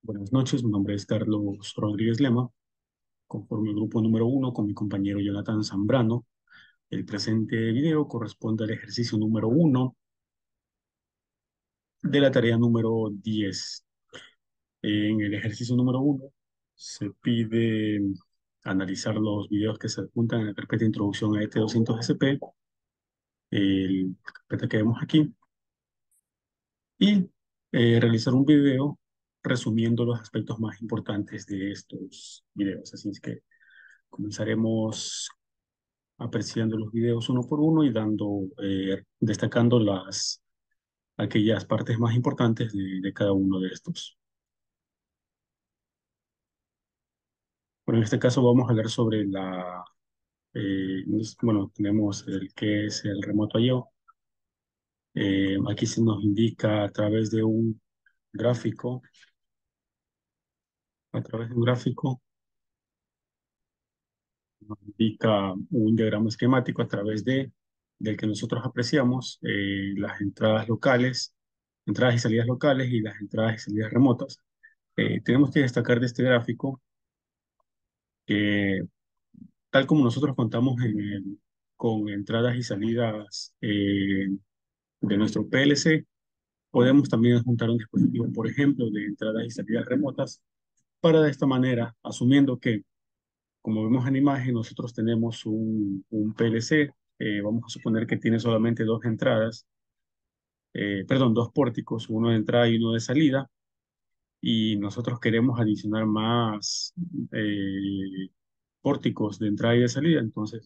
Buenas noches, mi nombre es Carlos Rodríguez Lema, conformo el grupo número uno con mi compañero Jonathan Zambrano. El presente video corresponde al ejercicio número uno de la tarea número 10. En el ejercicio número uno se pide analizar los videos que se adjuntan en la carpeta Introducción a ET200SP, el carpeta que vemos aquí, y realizar un video resumiendo los aspectos más importantes de estos videos. Así es que comenzaremos apreciando los videos uno por uno y destacando aquellas partes más importantes de cada uno de estos. Bueno, en este caso vamos a hablar sobre bueno, tenemos el que es el remoto I/O. Aquí se nos indica gráfico, a través de un gráfico, nos indica un diagrama esquemático del que nosotros apreciamos las entradas locales, entradas y salidas locales y las entradas y salidas remotas. Tenemos que destacar de este gráfico que tal como nosotros contamos con entradas y salidas de nuestro PLC, podemos también juntar un dispositivo, por ejemplo, de entradas y salidas remotas, para de esta manera, asumiendo que, como vemos en la imagen, nosotros tenemos un PLC, vamos a suponer que tiene solamente dos pórticos, uno de entrada y uno de salida, y nosotros queremos adicionar más pórticos de entrada y de salida, entonces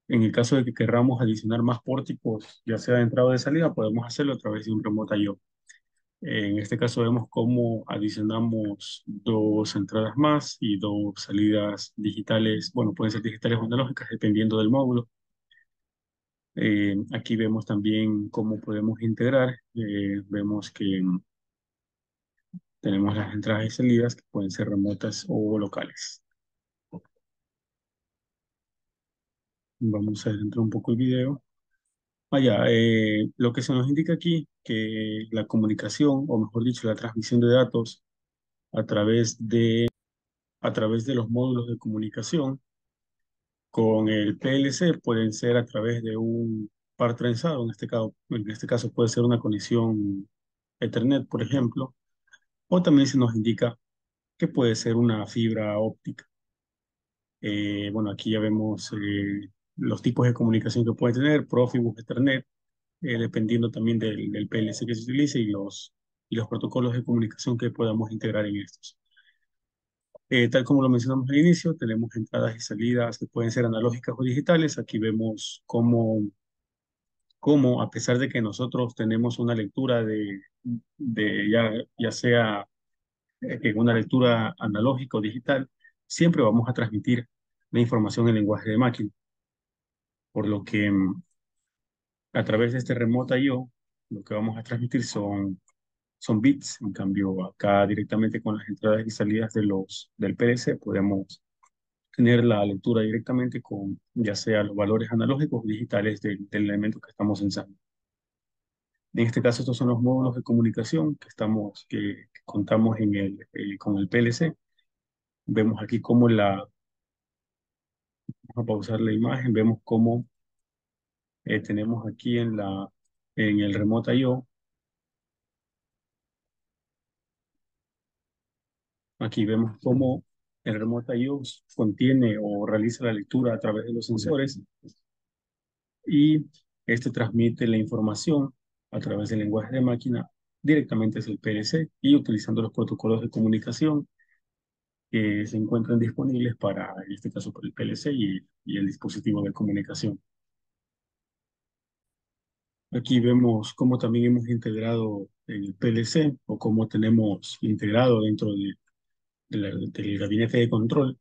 en el caso de que querramos adicionar más pórticos, ya sea de entrada o de salida, podemos hacerlo a través de un remote I/O. En este caso vemos cómo adicionamos dos entradas más y dos salidas digitales, bueno, pueden ser digitales o analógicas, dependiendo del módulo. Aquí vemos también cómo podemos integrar. Vemos que tenemos las entradas y salidas que pueden ser remotas o locales. Vamos a adentrar un poco el video. Lo que se nos indica aquí, que la comunicación, o mejor dicho, la transmisión de datos a a través de los módulos de comunicación con el PLC pueden ser a través de un par trenzado, en este caso puede ser una conexión Ethernet, por ejemplo, o también se nos indica que puede ser una fibra óptica. Bueno, aquí ya vemos los tipos de comunicación que puede tener, Profibus, Ethernet, dependiendo también del PLC que se utilice y los protocolos de comunicación que podamos integrar en estos. Tal como lo mencionamos al inicio, tenemos entradas y salidas que pueden ser analógicas o digitales. Aquí vemos cómo a pesar de que nosotros tenemos una lectura ya sea una lectura analógica o digital, siempre vamos a transmitir la información en lenguaje de máquina. Por lo que a través de este remote I/O, lo que vamos a transmitir son bits. En cambio, acá directamente con las entradas y salidas del PLC podemos tener la lectura directamente con ya sea los valores analógicos o digitales del elemento que estamos usando. En este caso, estos son los módulos de comunicación que contamos con el PLC. Vemos aquí vamos a pausar la imagen, vemos cómo tenemos aquí en el Remote I/O. Aquí vemos cómo el Remote I/O contiene o realiza la lectura a través de los sensores y este transmite la información a través del lenguaje de máquina directamente hacia el PLC y utilizando los protocolos de comunicación que se encuentran disponibles en este caso, para el PLC y el dispositivo de comunicación. Aquí vemos cómo también hemos integrado el PLC o cómo tenemos integrado dentro del gabinete de control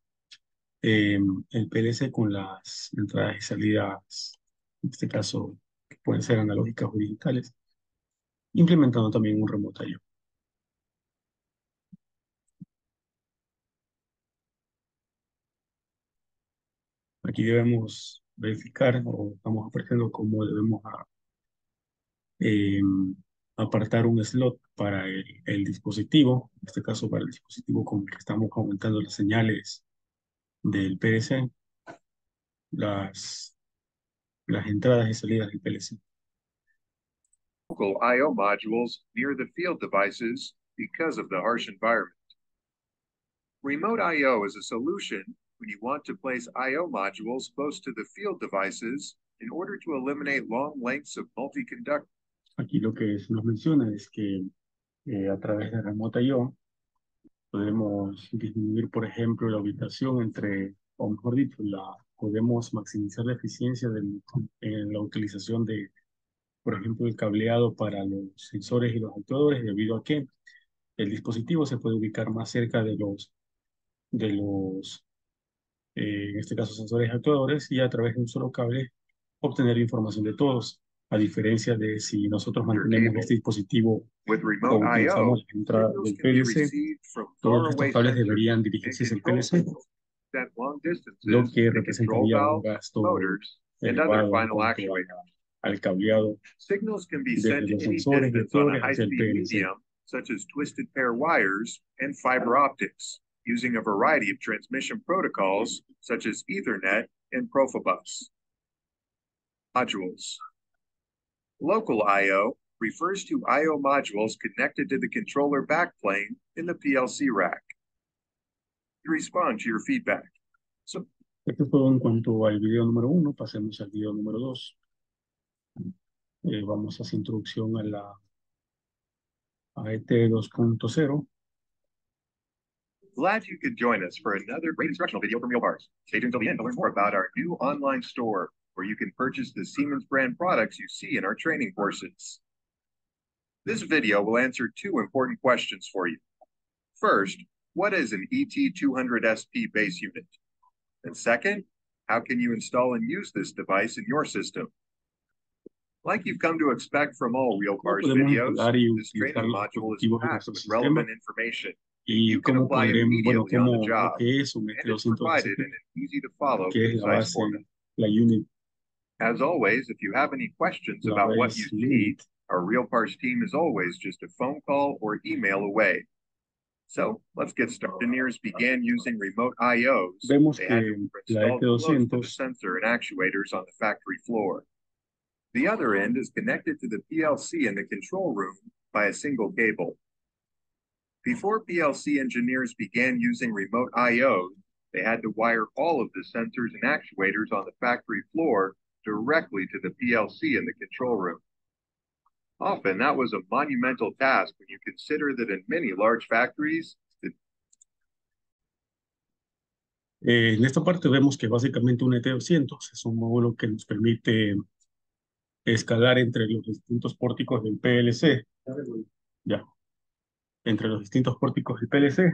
eh, el PLC con las entradas y salidas, en este caso, que pueden ser analógicas o digitales, implementando también un remote I/O. Aquí debemos verificar o estamos apreciando cómo debemos eh, apartar un slot para el dispositivo, en este caso para el dispositivo con el que estamos aumentando las señales del PLC, las, las entradas y salidas del PLC. Local I/O modules near the field devices because of the harsh environment. Remote I/O is a solution when you want to place I/O modules close to the field devices in order to eliminate long lengths of multi-conductor. Aquí lo que se nos menciona es que a través de Remote I/O podemos disminuir, por ejemplo, la ubicación entre, o mejor dicho, podemos maximizar la eficiencia en la utilización de, por ejemplo, el cableado para los sensores y los actuadores, debido a que el dispositivo se puede ubicar más cerca de los en este caso sensores y actuadores, y a través de un solo cable obtener información de todos, a diferencia de si nosotros mantenemos este dispositivo With o remote I/O, utilizamos la entrada signals del can be PLC, received from todos estos faraway cables sensors deberían and dirigirse hacia el control PLC, signals sent long lo distances que to control representaría un valves, gasto motors, and other elevado en final cuanto actuators. al cableado Signals can be desde sent los any sensores y distance on a actuadores hacia el high-speed PLC. medium, such as twisted pair wires and fiber optics, using a variety of transmission protocols, such as Ethernet and Profibus. Modules. Local I/O refers to I/O modules connected to the controller backplane in the PLC rack. To respond to your feedback. So, Esto es todo en cuanto al video número 1. Pasemos al video número 2. Vamos a hacer introducción a ET 2.0. glad you could join us for another great instructional video from RealParts. Stay tuned till the end to learn more about our new online store, where you can purchase the Siemens brand products you see in our training courses. This video will answer two important questions for you. First, what is an ET200SP base unit? And second, how can you install and use this device in your system? Like you've come to expect from all RealParts videos, this training module is packed with relevant information. Y cómo podremos, bueno, cómo lo que es un and it's provided in an easy-to-follow, que es la concise base, format. la unit, As always, if you have any questions la about what base you unit. need, our RealParts team is always just a phone call or email away. So let's get started. Engineers began using remote I/Os. Vemos They had que to la install close to the ET200 sensor and actuators on the factory floor. The other end is connected to the PLC in the control room by a single cable. Before PLC engineers began using remote I/Os, they had to wire all of the sensors and actuators on the factory floor directly to the PLC in the control room. Often that was a monumental task when you consider that in many large factories, en esta parte vemos que básicamente un ET200 es un módulo que nos permite escalar entre los distintos pórticos del PLC, ya, entre los distintos pórticos del PLC,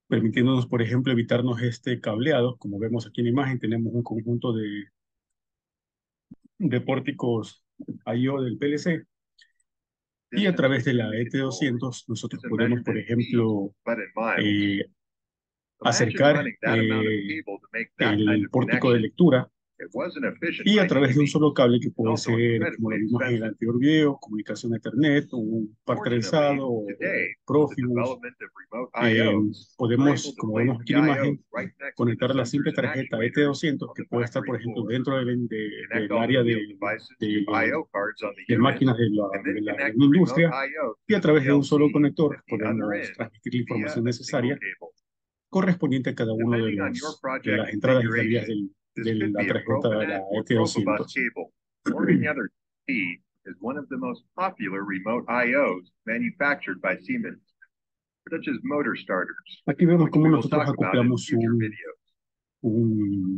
permitiéndonos, por ejemplo, evitarnos este cableado. Como vemos aquí en la imagen, tenemos un conjunto de pórticos I/O del PLC, y a través de la ET200 nosotros podemos, por ejemplo, acercar el pórtico de lectura, y a través de un solo cable, que puede ser, como lo vimos en el anterior video, comunicación Ethernet, un par trenzado o Profibus, podemos, como vemos aquí en la imagen, conectar la simple tarjeta ET200, que puede estar, por ejemplo, dentro del área de máquinas de la industria, y a través de un solo conector podemos transmitir la información necesaria correspondiente a cada uno de las entradas y salidas de la tarjeta de la ET200. is one of the most popular remote I/Os manufactured by Siemens, such as motor starters. Aquí vemos cómo nosotros acoplamos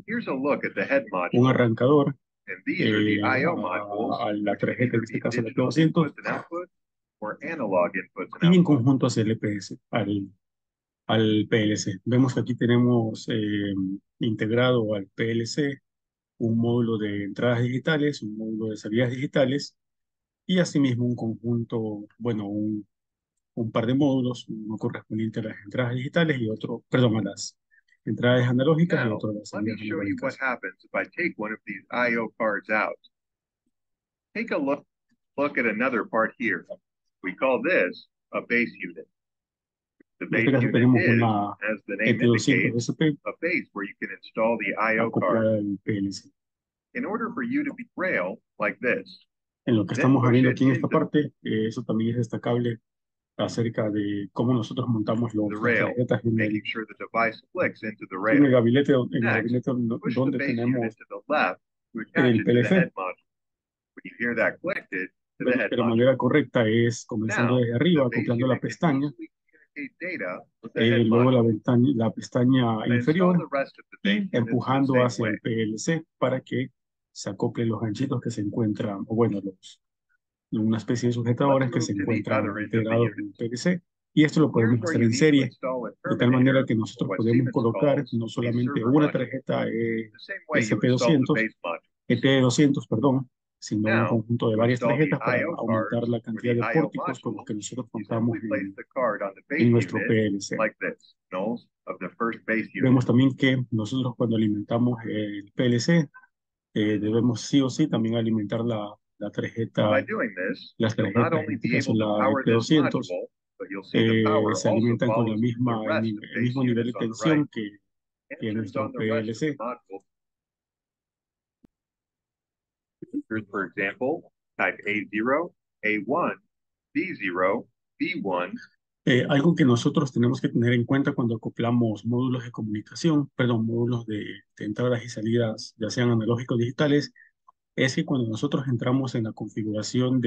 Here's a look at the head module. un arrancador And these are the I/O modules, a la tarjeta, en este caso la digital ET200, inputs and outputs, or analog inputs and y en outputs. conjunto hacia el EPS, al PLC. Vemos que aquí tenemos integrado al PLC un módulo de entradas digitales, un módulo de salidas digitales, y asimismo un conjunto, bueno, un par de módulos, uno correspondiente a las entradas digitales y otro, perdón, a las entradas analógicas, y Now, otro a las let me salidas show you what analógicas. happens if I take one of these I/O cards out. Take a look at another part here. We call this a base unit. The En base este caso unit tenemos is, una as the name ET200 indicates, SP a base where you can install the I/O card. acoplada al PLC. In order for you to be Braille like this, En lo que then estamos push viendo it aquí en esta into parte, eso también es destacable acerca de cómo nosotros montamos the las rail, tarjetas making sure the device clicks into the en rail. el gabinete, Next, push the donde base unit tenemos to the left to attach el it to the head PLC. module. When you hear that, clicked it to the Vemos head que la module. manera correcta es comenzando Now, desde the arriba, base acoplando la unit can pestaña, easily communicate data with the head luego module. la pestaña I install inferior the rest of the base y units in the empujando same hacia way. el PLC para que se acoplen los ganchitos que se encuentran, o bueno, una especie de sujetadores Let's que se move to the encuentran other end of the integrados en el unit. PLC. Y esto lo Here's podemos where hacer you en need to serie, install a de tal manera terminator, que or nosotros what podemos Siemens colocar calls no a solamente server una module, tarjeta the same way you install the SP200, base module. ET200, perdón, sino un Now, conjunto de to varias install the tarjetas para I/O aumentar cards la or cantidad the de I/O pórticos con los module, que nosotros you contamos simply place the card on the en base nuestro unit PLC. like this, nose of the first base unit. Vemos también que nosotros cuando alimentamos el PLC debemos sí o sí también alimentar By tarjeta, doing this, las you'll not tarjetas, en only este be caso able to la power this EP200, module, but you'll see the power se also alimentan con la follows the misma, rest of el base mismo nivel de units on the right. tensión que And turns nuestro on the rest of the PLC. module. Here's, for example, type A0, A1, B0, B1. Algo que nosotros tenemos que tener en cuenta cuando acoplamos módulos de comunicación, perdón, módulos de entradas y salidas, ya sean analógicos o digitales, es que cuando nosotros entramos en la configuración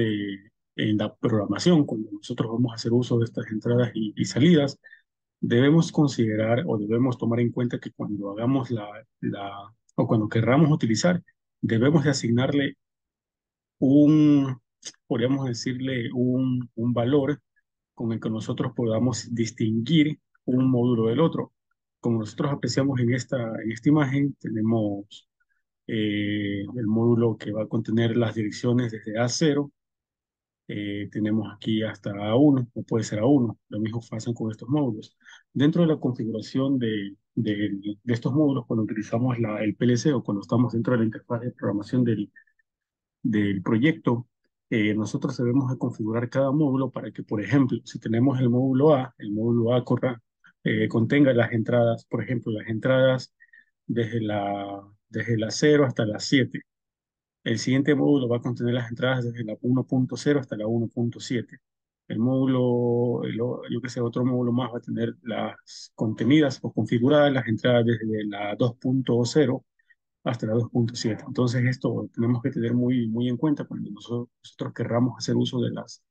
en la programación, cuando nosotros vamos a hacer uso de estas entradas y salidas, debemos considerar o debemos tomar en cuenta que cuando hagamos o cuando querramos utilizar, debemos de asignarle un, podríamos decirle, un valor con el que nosotros podamos distinguir un módulo del otro. Como nosotros apreciamos en esta imagen, tenemos el módulo que va a contener las direcciones desde A0, tenemos aquí hasta A1, o puede ser A1, lo mismo pasa con estos módulos. Dentro de la configuración de estos módulos, cuando utilizamos el PLC o cuando estamos dentro de la interfaz de programación del proyecto, nosotros debemos de configurar cada módulo para que, por ejemplo, si tenemos el módulo A contenga las entradas, por ejemplo, las entradas desde la 0 hasta la 7. El siguiente módulo va a contener las entradas desde la 1.0 hasta la 1.7. El módulo, yo que sé, otro módulo más va a tener las contenidas o configuradas las entradas desde la 2.0 hasta la 2.7. Entonces esto tenemos que tener muy en cuenta cuando nosotros querramos hacer uso de las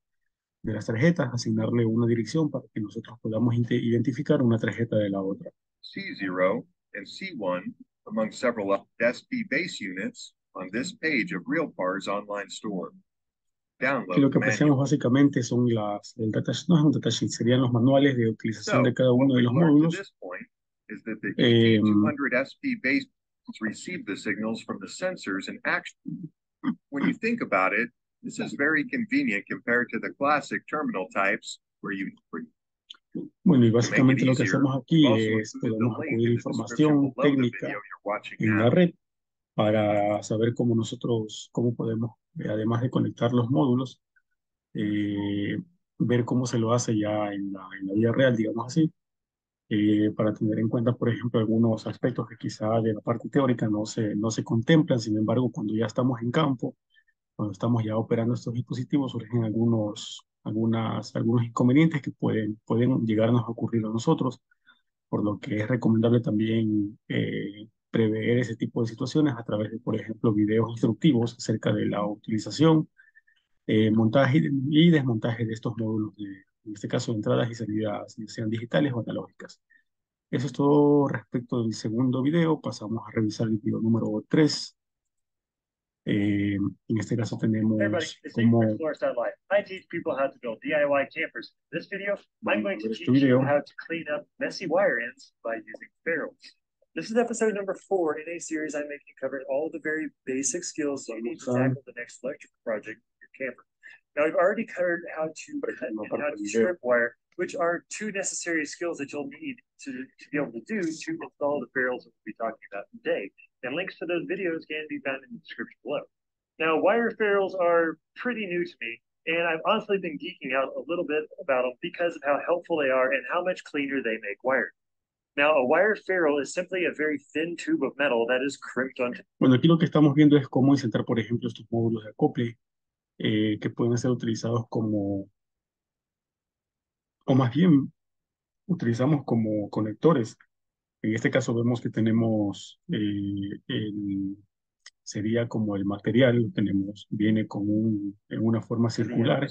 tarjetas, asignarle una dirección para que nosotros podamos identificar una tarjeta de la otra. C0 and C1 among several SP base units on this page of RealPAR's online store. Que Download lo que the apreciamos manual. básicamente son el datasheet, no es un datasheet, serían los manuales de utilización de So, cada what uno de we've los learned to módulos. this point is that the Eh, ET200 SP base receive the signals from the sensors and action. When you think about it, this is very convenient compared to the classic terminal types where you bueno, y to make it básicamente lo que easier, hacemos we've aquí also es included the podemos link acudir a in the description información below the video técnica you're watching en now. la red para saber cómo podemos, además de conectar los módulos, eh, ver cómo se lo hace ya en la vida real, digamos así, para tener en cuenta, por ejemplo, algunos aspectos que quizá de la parte teórica no se contemplan. Sin embargo, cuando ya estamos en campo, cuando estamos ya operando estos dispositivos, surgen algunos inconvenientes que pueden llegarnos a ocurrir a nosotros, por lo que es recomendable también prever ese tipo de situaciones a través de, por ejemplo, videos instructivos acerca de la utilización, montaje y desmontaje de estos módulos, en este caso, de entradas y salidas, ya sean digitales o analógicas. Eso es todo respecto del segundo video. Pasamos a revisar el video número 3. En este caso tenemos Hey everybody, it's Dave from Explorers.live. I teach people how to build DIY campers. In this video, I'm going to teach you how to clean up messy wire ends by using ferrules. This is episode number 4 in a series I'm making covering all the very basic skills you need to tackle the next electrical project in your camper. Now, we've already covered how to cut and how to strip wire, which are 2 necessary skills that you'll need to be able to do to install the ferrules that we'll be talking about today. And links to those videos can be found in the description below. Now, wire ferrules are pretty new to me. And I've honestly been geeking out a little bit about them because of how helpful they are and how much cleaner they make wire. Now, a wire ferrule is simply a very thin tube of metal that is crimped onto. Bueno, aquí lo que estamos viendo es cómo insertar, por ejemplo, estos módulos de acople que pueden ser utilizados como, o más bien, utilizamos como conectores. En este caso vemos que tenemos sería como el material, lo tenemos, viene con en una forma circular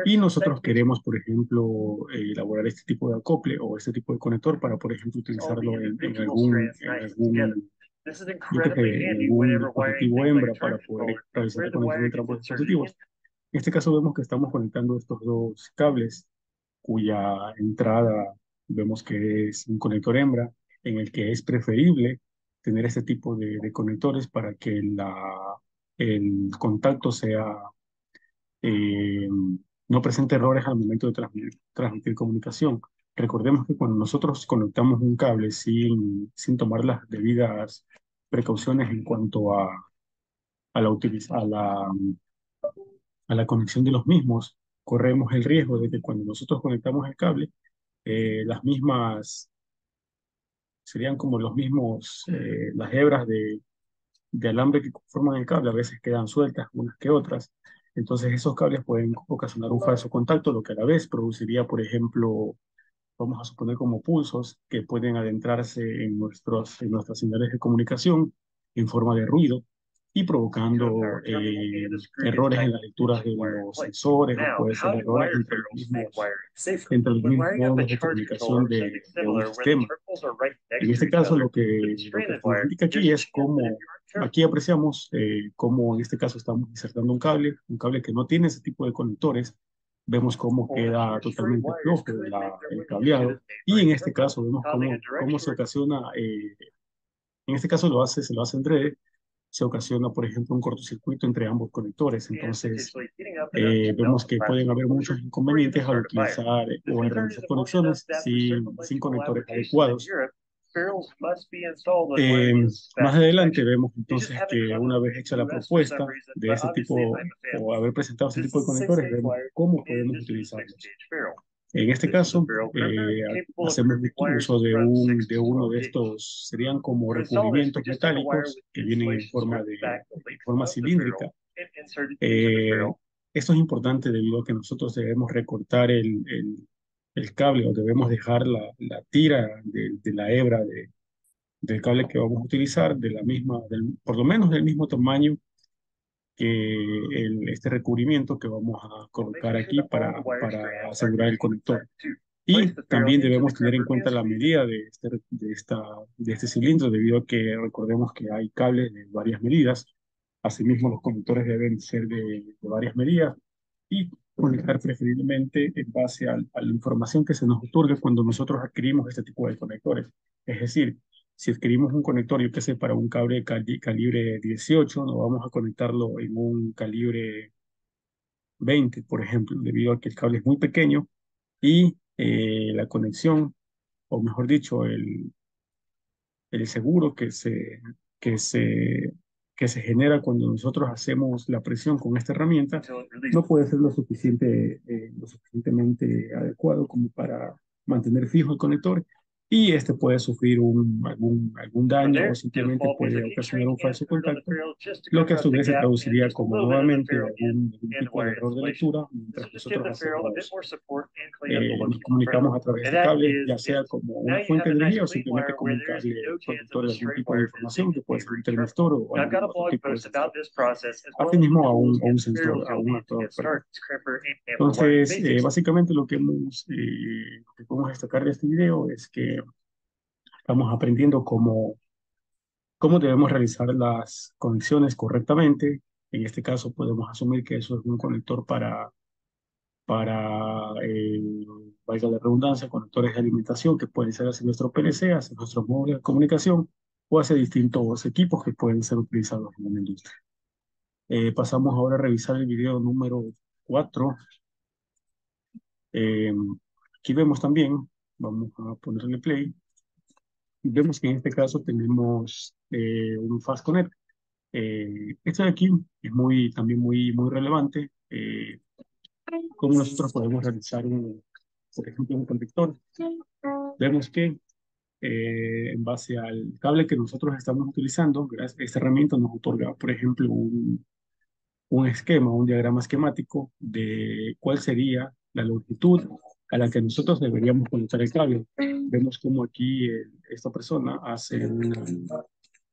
y nosotros queremos, por ejemplo, elaborar este tipo de acople o este tipo de conector para, por ejemplo, utilizarlo en algún dispositivo hembra para poder realizar la conexión entre ambos dispositivos. En este caso vemos que estamos conectando estos dos cables cuya entrada vemos que es un conector hembra, en el que es preferible tener este tipo de conectores para que el contacto sea, no presente errores al momento de transmitir comunicación. Recordemos que cuando nosotros conectamos un cable sin tomar las debidas precauciones en cuanto a la conexión de los mismos, corremos el riesgo de que cuando nosotros conectamos el cable, las mismas, serían como los mismos, las hebras de alambre que conforman el cable a veces quedan sueltas unas que otras. Entonces esos cables pueden ocasionar un falso contacto, lo que a la vez produciría, por ejemplo, vamos a suponer como pulsos que pueden adentrarse en nuestras señales de comunicación en forma de ruido y provocando errores en las lecturas de los sensores o puede ser errores entre los mismos modos de comunicación de un sistema. En este caso, lo que nos indica aquí es cómo, aquí apreciamos cómo en este caso estamos insertando un cable que no tiene ese tipo de conectores. Vemos cómo queda totalmente flojo el cableado y en este caso vemos cómo se ocasiona, en este caso se lo hace en red, se ocasiona, por ejemplo, un cortocircuito entre ambos conectores. Entonces, vemos que pueden haber muchos inconvenientes al utilizar o al realizar conexiones sin conectores adecuados. Más adelante vemos entonces que una vez hecha la propuesta de ese tipo o haber presentado ese tipo de conectores, vemos cómo podemos utilizarlos. En este caso, hacemos uso de uno de estos, serían como recubrimientos metálicos que vienen en forma cilíndrica. Esto es importante debido a que nosotros debemos recortar el cable o debemos dejar la tira de la hebra del cable que vamos a utilizar, por lo menos del mismo tamaño que este recubrimiento que vamos a colocar aquí para asegurar el conector. Y también debemos tener en cuenta la medida de este cilindro, debido a que recordemos que hay cables de varias medidas. Asimismo, los conectores deben ser de varias medidas y conectar preferiblemente en base a la información que se nos otorga cuando nosotros adquirimos este tipo de conectores. Es decir, si adquirimos un conector, yo qué sé, para un cable calibre 18, no vamos a conectarlo en un calibre 20, por ejemplo, debido a que el cable es muy pequeño y la conexión, o mejor dicho, el seguro que se, que se genera cuando nosotros hacemos la presión con esta herramienta no puede ser lo suficientemente adecuado como para mantener fijo el conector y este puede sufrir algún daño o simplemente puede ocasionar un falso contacto, lo que a su vez se traduciría como nuevamente algún tipo de error de lectura mientras nosotros nos comunicamos a través de cable, ya sea como una fuente de energía o simplemente como un cable conductor de algún tipo de información que puede ser un termistor o algún otro tipo de sensor. Asimismo a un sensor, a un actuador. Entonces, básicamente lo que podemos destacar de este video es que estamos aprendiendo cómo debemos realizar las conexiones correctamente. En este caso podemos asumir que eso es un conector para valga la redundancia, conectores de alimentación que pueden ser hacia nuestro PLC, hacia nuestros módulos de comunicación o hacia distintos equipos que pueden ser utilizados en una industria. Pasamos ahora a revisar el video número 4. Aquí vemos también, vamos a ponerle play, vemos que en este caso tenemos un Fast Connect. Esto de aquí es también muy relevante. cómo nosotros podemos realizar por ejemplo, un conector. Vemos que en base al cable que nosotros estamos utilizando, esta herramienta nos otorga, por ejemplo, un esquema, un diagrama esquemático de cuál sería la longitud a la que nosotros deberíamos conectar el cable. Vemos cómo aquí esta persona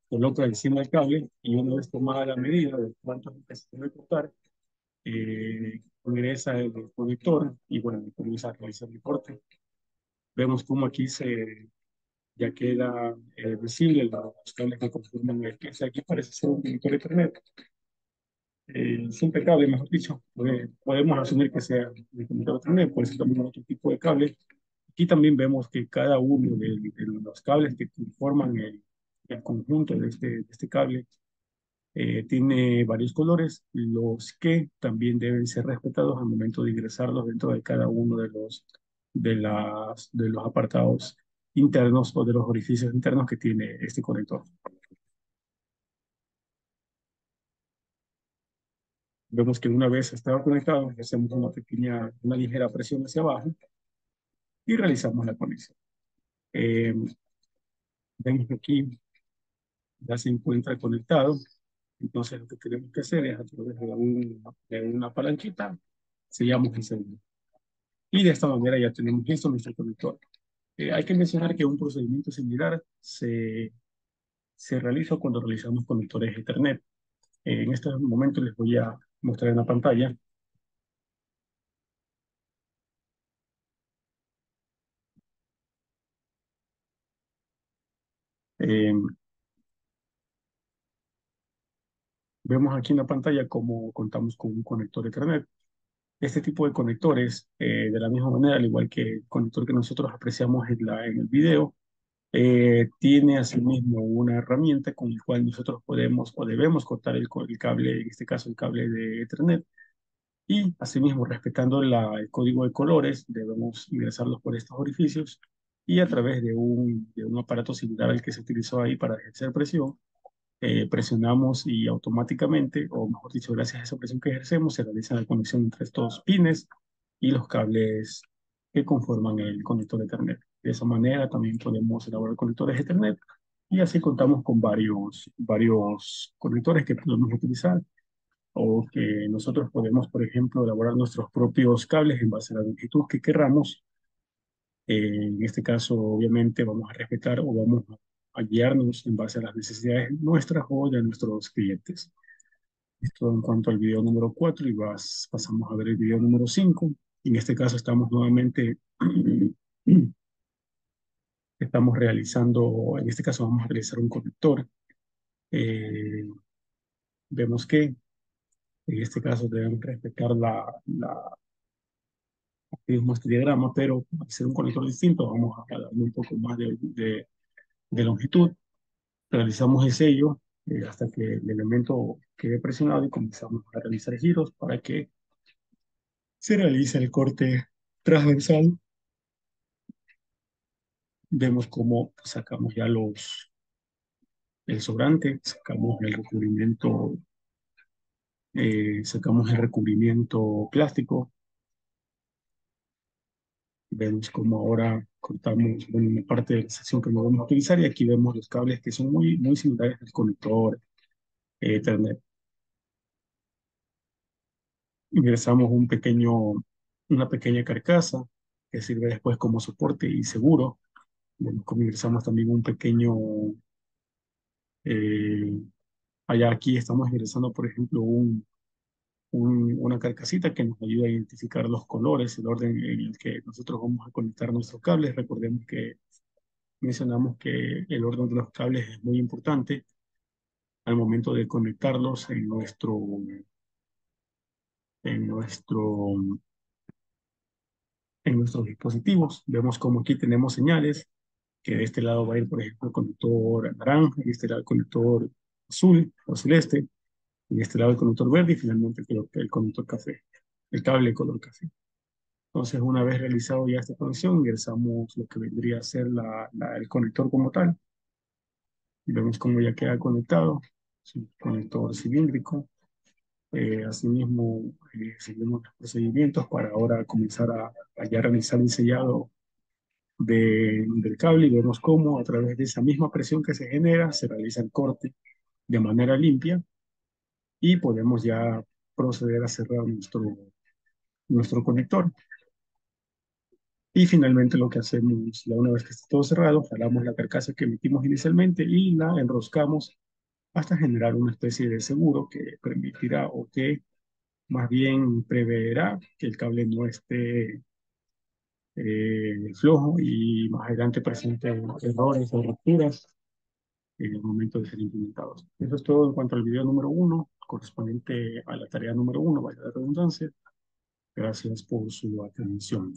coloca encima del cable y una vez tomada la medida de cuánto se debe cortar, ingresa el conector y bueno, comienza a realizar el corte. Vemos cómo aquí ya queda visible los cables que conforman el que aquí parece ser un conector Ethernet. Es impecable, mejor dicho. Podemos asumir que sea un conector Ethernet, puede ser también otro tipo de cable. Aquí también vemos que cada uno de los cables que conforman el conjunto de este cable tiene varios colores, los que también deben ser respetados al momento de ingresarlos dentro de cada uno de los apartados internos o de los orificios internos que tiene este conector. Vemos que una vez estaba conectado, hacemos una ligera presión hacia abajo y realizamos la conexión. Eh, Vemos que aquí ya se encuentra conectado. Entonces lo que tenemos que hacer es a través de una palanquita, sellamos el segundo. Y de esta manera ya tenemos listo nuestro conector. Hay que mencionar que un procedimiento similar se realiza cuando realizamos conectores Ethernet. En este momento les voy a mostrar en la pantalla. Eh, Vemos aquí en la pantalla cómo contamos con un conector Ethernet. Este tipo de conectores, de la misma manera, al igual que el conector que nosotros apreciamos en el video, tiene asimismo una herramienta con la cual nosotros podemos o debemos cortar el cable, en este caso el cable de Ethernet, y asimismo respetando el código de colores, debemos ingresarlos por estos orificios y a través de un aparato similar al que se utilizó ahí para ejercer presión, presionamos y automáticamente, o mejor dicho, gracias a esa presión que ejercemos, se realiza la conexión entre estos pines y los cables que conforman el conector Ethernet. De esa manera también podemos elaborar conectores Ethernet y así contamos con varios conectores que podemos utilizar o que nosotros podemos, por ejemplo, elaborar nuestros propios cables en base a la longitud que querramos. En este caso, obviamente, vamos a respetar o vamos a guiarnos en base a las necesidades nuestras o de nuestros clientes. Esto en cuanto al video número 4 y pasamos a ver el video número 5. En este caso estamos nuevamente, estamos realizando, en este caso vamos a realizar un conector. Eh, Vemos que en este caso debemos respetar mismo este diagrama, pero al ser un conector distinto vamos a darle un poco más de longitud. Realizamos el sello hasta que el elemento quede presionado y comenzamos a realizar giros para que se realice el corte transversal. Vemos cómo sacamos ya el sobrante, sacamos el recubrimiento plástico. Vemos cómo ahora cortamos una parte de la sección que no vamos a utilizar y aquí vemos los cables que son muy similares al conector Ethernet. Ingresamos una pequeña carcasa que sirve después como soporte y seguro. Vemos cómo ingresamos también eh, allá aquí estamos ingresando, por ejemplo, una carcasita que nos ayuda a identificar los colores, el orden en el que nosotros vamos a conectar nuestros cables. Recordemos que mencionamos que el orden de los cables es muy importante al momento de conectarlos en nuestro, en nuestros dispositivos. Vemos como aquí tenemos señales, que de este lado va a ir, por ejemplo, el conector naranja, y de este lado el conector azul o celeste, y de este lado el conector verde, y finalmente el conector café, el cable color café. Entonces, una vez realizado ya esta conexión, ingresamos lo que vendría a ser el conector como tal. Y vemos cómo ya queda conectado. Es un conector cilíndrico. Asimismo, seguimos los procedimientos para ahora comenzar a ya realizar el sellado del cable y vemos cómo a través de esa misma presión que se genera se realiza el corte de manera limpia y podemos ya proceder a cerrar nuestro conector. Y finalmente lo que hacemos, ya una vez que está todo cerrado, jalamos la carcasa que emitimos inicialmente y la enroscamos hasta generar una especie de seguro que permitirá o que más bien preverá que el cable no esté flojo y más adelante presente errores o rupturas en el momento de ser implementados. Eso es todo en cuanto al video número 1, correspondiente a la tarea número 1, vaya la redundancia. Gracias por su atención.